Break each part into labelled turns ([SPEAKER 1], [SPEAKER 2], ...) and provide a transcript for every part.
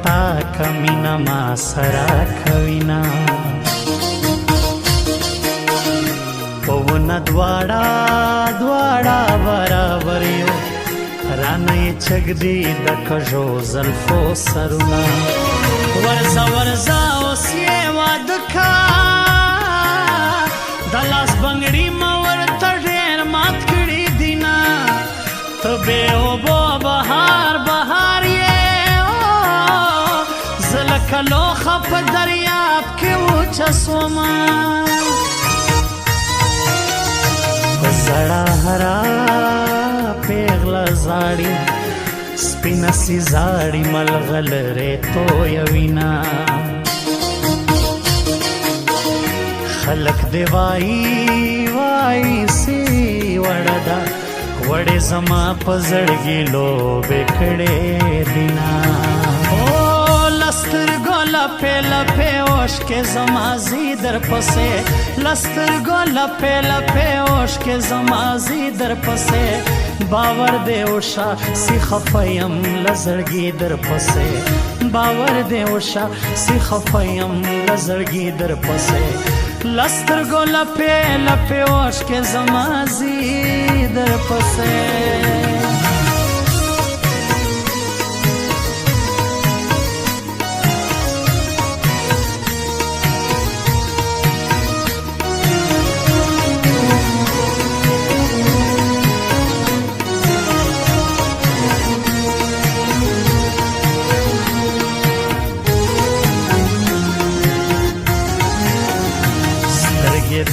[SPEAKER 1] پتا کمینا ما سرا کوینا پونا دواړه دواړه برابر یو رانه چګ دی د کژو زلفو سرونه ورزا ورزا اوس یې واده کا د لاس بنګړي ما ورته ډېر مات کړي دینا ته به اوبو بهار بهار یې زه لکه لوښه په دریاب کې وچسومه په زړه هره پیغله زاړي سپینه سي زاړي ملغلرې تویوینا خلق دی وایي وایي سی وړه ده وړې زما په زړګي لوبې کړې دینا لسترګو لپې لپې اوښکې زما ځي در پسې لسترګو لپې لپې اوښکې زما ځي در پسې باور دې وشه سی خفه یم له زړګي در پسې باور دې وشه سی خفه یم له زړګي در پسې لسترګو لپې لپې اوښکې زما ځي در پسې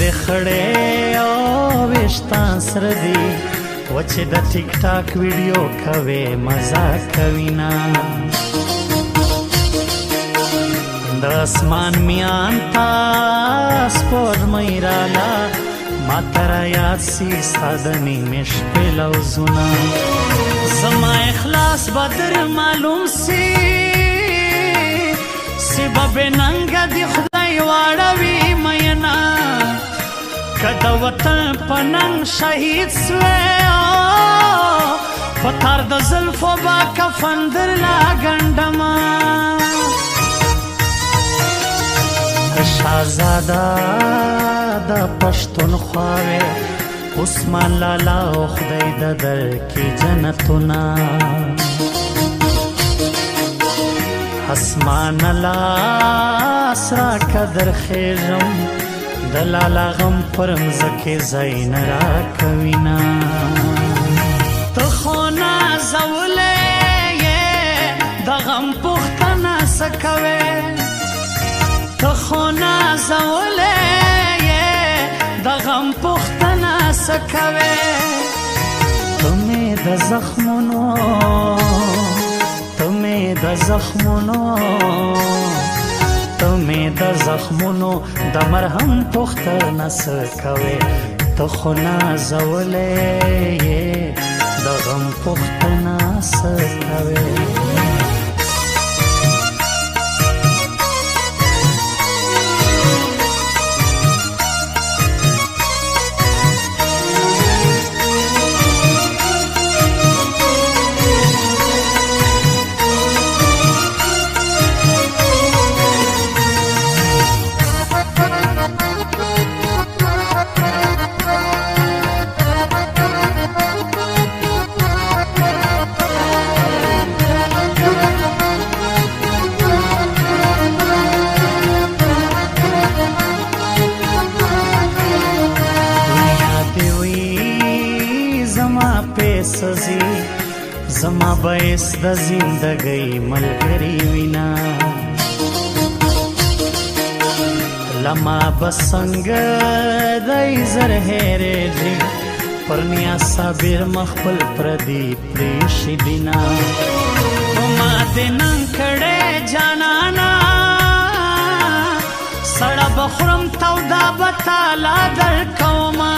[SPEAKER 1] د خړې او ویشتان سره دي وچې د ټیک ټاک ویډیو کوي مزه کوینا د اسمان میان تا سپوږمۍ راله ما تره یاد سي ستا د نیمې شپې لوظونه زما اخلاص به در معلوم سي به بې ننګه د خدای واړوي مینا که د وطن په ننګ شهید سوی په تار د زلفو به کفن درله ګنډمه شهزاده د پښتونخوا وې عثمان لالا او خدای د درکړي جنتونه اسمان لاس را قدر خیژم د لالا غم پر مځکې ځای نه راکوینا ته خو نازولی یې د غم پوښتنه څه کوې ته خو نازولی یې د غم پوښتنه څه کوې ته مې د زخمونو د زخمونو تمې د زخمونو د مرهم پوښتنه څه کوې ته خو نازولی یې د غم پوښتنه څه کوې زما بیس د زندګۍ ملګری وینا لما بسنګ دای زر هېرېږي پر نیا صابر مخبل پردی پریشي دینا ما دې نن کړې جانانا سړه بخورم تودا بتالا در کوما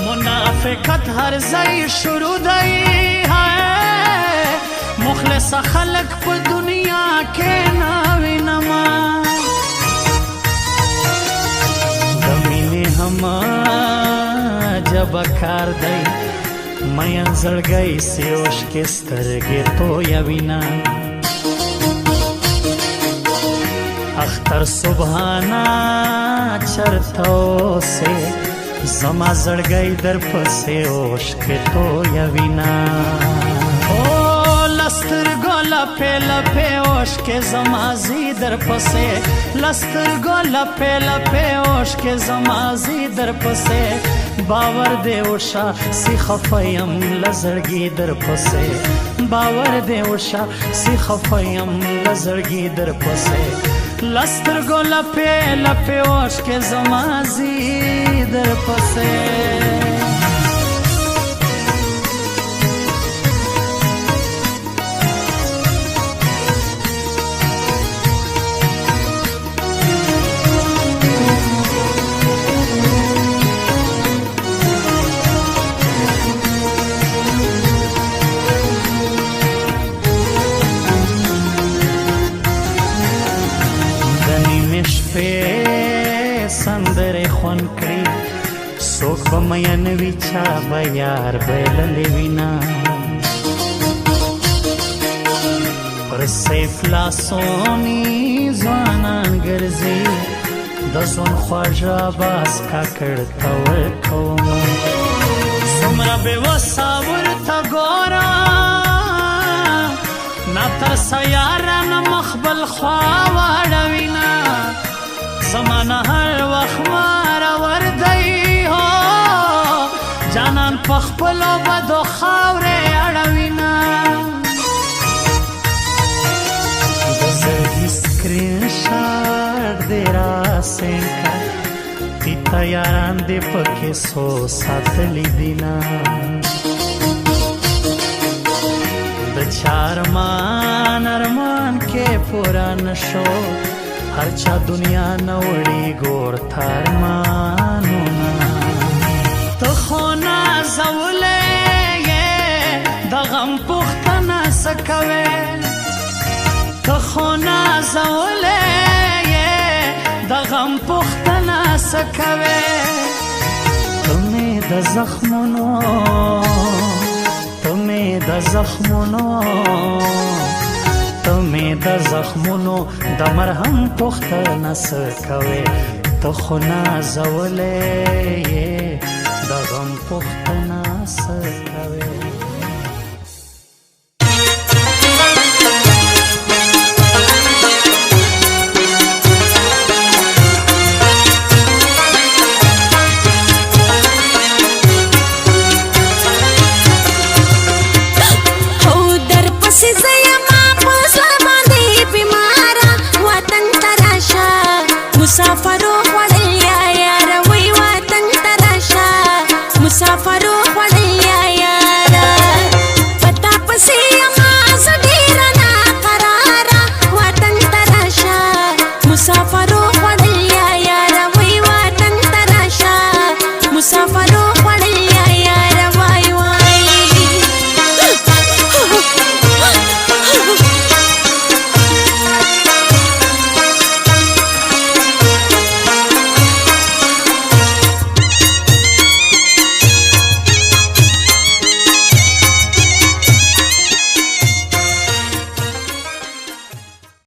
[SPEAKER 1] منافقت هر ځای شروع دی مخلص خلق په دنیا کې ناوینما د مینې هم جب کار دی مین زړګی سی اوښکې سترګې تویوینا اختر سبحانا چرتو سے زما زړګی در پسې اوښکې تویوینا او لسترګو لپې لپې اوښکې زما ځي در پسې لسترګو لپې لپې اوښکې زما ځي در پسې باور دې وشه سی خفه یم له زړګي در پسې باور دې وشه سی خفه یم له زړګي در پسې لسترګو لپې لپې اوښکې زما ځي در پسې سندرې خوند کړي څوک به مین وي چا به یار بللی وینا پر سیف لاسونی ځوانان ګرځي د ژوند خواږه باز کاکړ ته ورکوم څومره بېوسه ورته ګورم ناترسه یاران مخ بل خوا واړوینه زمانه هر وخت مارور دی هو جانان په خپلو بدو خاورې اړوینه د زړګي سکرین شاټ دې راسینډ کړه تیته یاران دې پکې څو ساتلي دینه د چا ارمان کې پوره نشو هر چا دنیا نوړي ګور تارمانونه ته خو نازولې د غم پوښتنه څه کوې ته خو نازولې د غم پوښتنه څه کوې ته مې د زخمونو ته مې د زخمونو تمې د زخمونو د مرهم پوښتنه څه کوې ته خو نازولې د غم پوښتنه څه کوې